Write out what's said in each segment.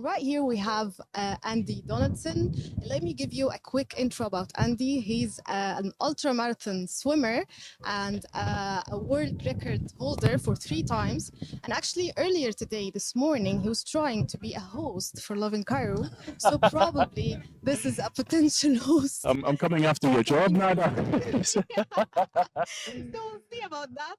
right here we have Andy Donaldson. Let me give you a quick intro about Andy. He's an ultra marathon swimmer and a world record holder for 3 times. And actually, earlier today, this morning, he was trying to be a host for Lovin Cairo. So probably this is a potential host. I'm coming after your job, Nada. So we'll see about that.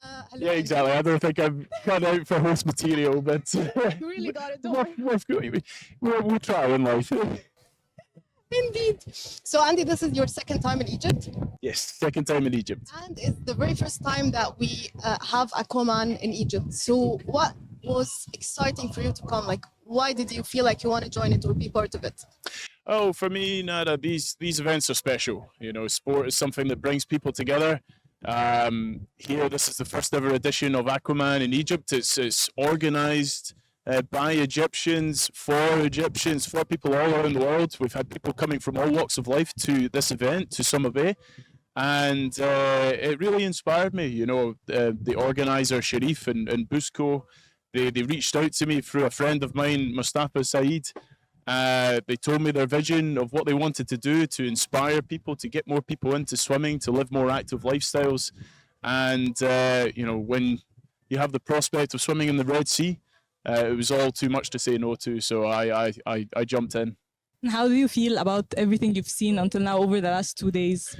Hello, Yeah, Andy. exactly. I don't think I've cut out for host material, but You really got it. Don't worry. we'll try in life. Indeed. So, Andy, this is your second time in Egypt, Yes, second time in Egypt. and it's the very first time that we have Aquaman in Egypt. So, what was exciting for you to come? Like, why did you feel like you want to join it or be part of it? Oh, for me, Nada, these events are special. You know, sport is something that brings people together. Here, this is the first ever edition of Aquaman in Egypt. It's organized by Egyptians, for people all around the world. We've had people coming from all walks of life to this event, to Summer Bay, and it really inspired me. You know, the organizer, Sharif and Busco, they reached out to me through a friend of mine, Mustafa Saeed. They told me their vision of what they wanted to do to inspire people, to get more people into swimming, to live more active lifestyles. And, you know, when you have the prospect of swimming in the Red Sea, it was all too much to say no to. So I jumped in. How do you feel about everything you've seen until now over the last 2 days?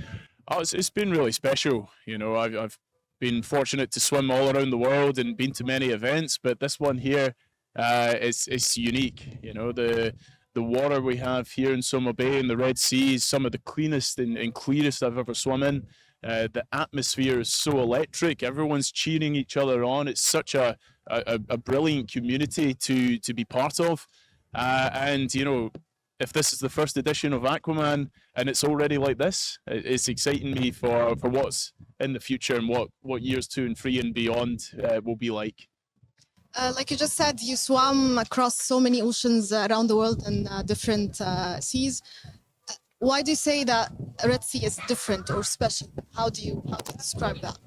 Oh, it's been really special. You know, I've been fortunate to swim all around the world and been to many events, but this one here, it's unique. You know, the water we have here in Summer Bay in the Red Sea is some of the cleanest and clearest I've ever swum in. The atmosphere is so electric. Everyone's cheering each other on. It's such a brilliant community to be part of. And, you know, if this is the first edition of Aquaman and it's already like this, it's exciting me for what's in the future and what years 2 and 3 and beyond will be like. Like you just said, you swam across so many oceans around the world and different seas. Why do you say that Red Sea is different or special? How do you describe that?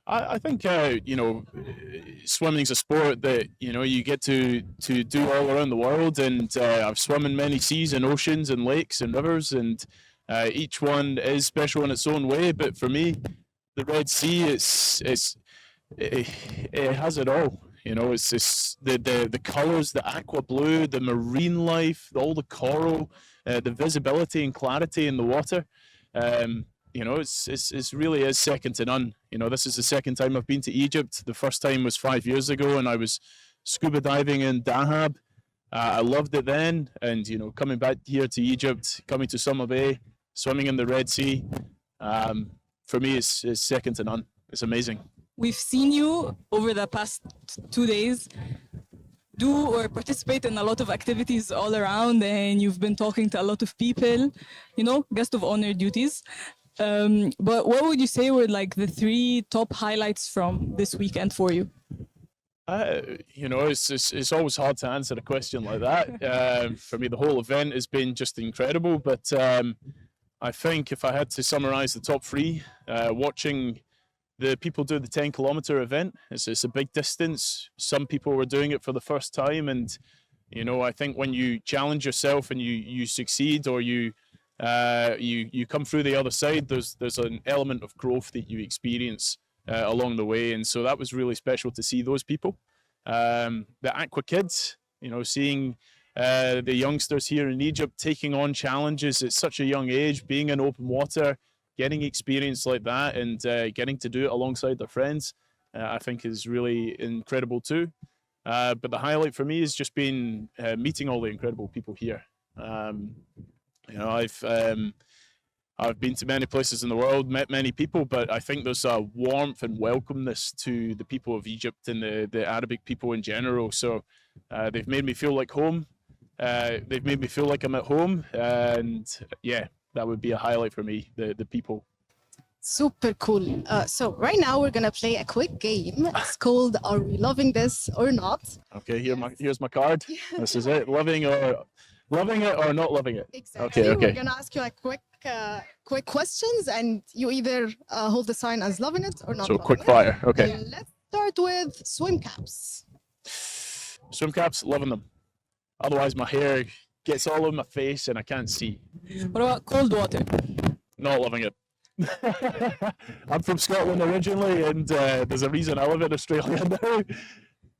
I think you know, swimming's a sport that, you know, you get to do all around the world, and I've swum in many seas and oceans and lakes and rivers, and each one is special in its own way. But for me, the Red Sea, it has it all. You know, it's the colors, the aqua blue, the marine life, all the coral, the visibility and clarity in the water. You know, it's really is second to none. You know, this is the second time I've been to Egypt. The first time was 5 years ago, and I was scuba diving in Dahab. I loved it then, and, you know, coming back here to Egypt, coming to Summer Bay, swimming in the Red Sea, for me is second to none. It's amazing. We've seen you over the past 2 days do or participate in a lot of activities all around, and you've been talking to a lot of people, you know, guest of honor duties. But what would you say were like the 3 top highlights from this weekend for you? You know, it's always hard to answer a question like that. For me, the whole event has been just incredible. But I think if I had to summarize the top 3, watching the people do the 10-kilometer event, it's a big distance. Some people were doing it for the first time, and, you know, I think when you challenge yourself and you succeed, or you come through the other side, there's an element of growth that you experience along the way, and so that was really special to see those people. The Aqua Kids, you know, seeing the youngsters here in Egypt taking on challenges at such a young age, being in open water, getting experience like that, and getting to do it alongside their friends, I think is really incredible too. But the highlight for me has just been meeting all the incredible people here. You know, I've been to many places in the world, met many people, but I think there's a warmth and welcomeness to the people of Egypt and the Arabic people in general. So they've made me feel like home. They've made me feel like I'm at home, and yeah, that would be a highlight for me, the people. Super cool. So right now we're gonna play a quick game. It's called "Are we loving this or not?" Okay, here's my card. This is it. Loving it or not loving it. Exactly. Okay. We're gonna ask you like quick questions, and you either hold the sign as loving it or not. So loving quick it. fire. Okay. Let's start with swim caps. Swim caps, loving them. Otherwise, my hair gets all over my face and I can't see. What about cold water? Not loving it. I'm from Scotland originally, and there's a reason I live in Australia now.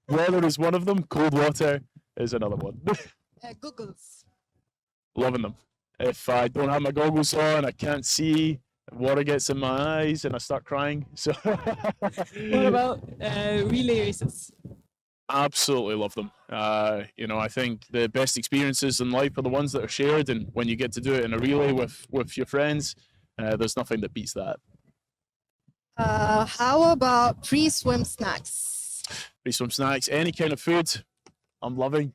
Weather is one of them. Cold water is another one. Googles. Loving them. If I don't have my goggles on, I can't see. Water gets in my eyes, and I start crying. So. What about relay races? Absolutely love them. I think the best experiences in life are the ones that are shared, and when you get to do it in a relay with your friends, there's nothing that beats that. How about pre-swim snacks? Pre-swim snacks, any kind of food, I'm loving.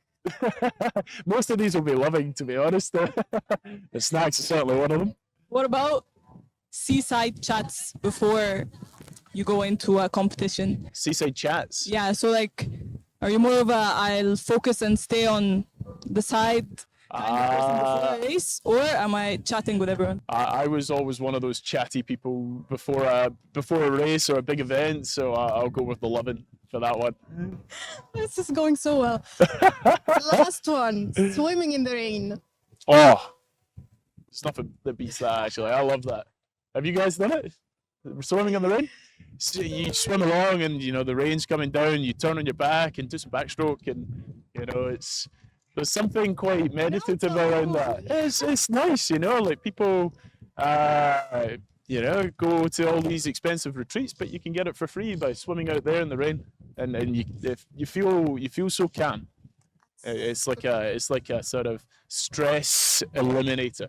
Most of these will be loving, to be honest. The snacks are certainly one of them. What about seaside chats before you go into a competition? Seaside chats. Yeah, so like, are you more of a I'll focus and stay on the side kind of person before a race, or am I chatting with everyone? I was always one of those chatty people before a race or a big event, so I'll go with the Lovin for that one. This is going so well. Last one, swimming in the rain. Oh, there's nothing that beats that, actually. I love that. Have you guys done it? Swimming in the rain? So you swim along and, the rain's coming down, you turn on your back and do some backstroke, and, there's something quite meditative around that. It's nice, like people, go to all these expensive retreats, but you can get it for free by swimming out there in the rain, and you feel so calm. It's like a sort of stress eliminator.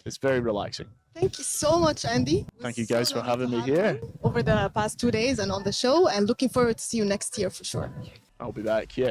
It's very relaxing. Thank you so much, Andy. Thank you guys for having me here. Over the past 2 days and on the show, and looking forward to see you next year for sure. I'll be back, yeah.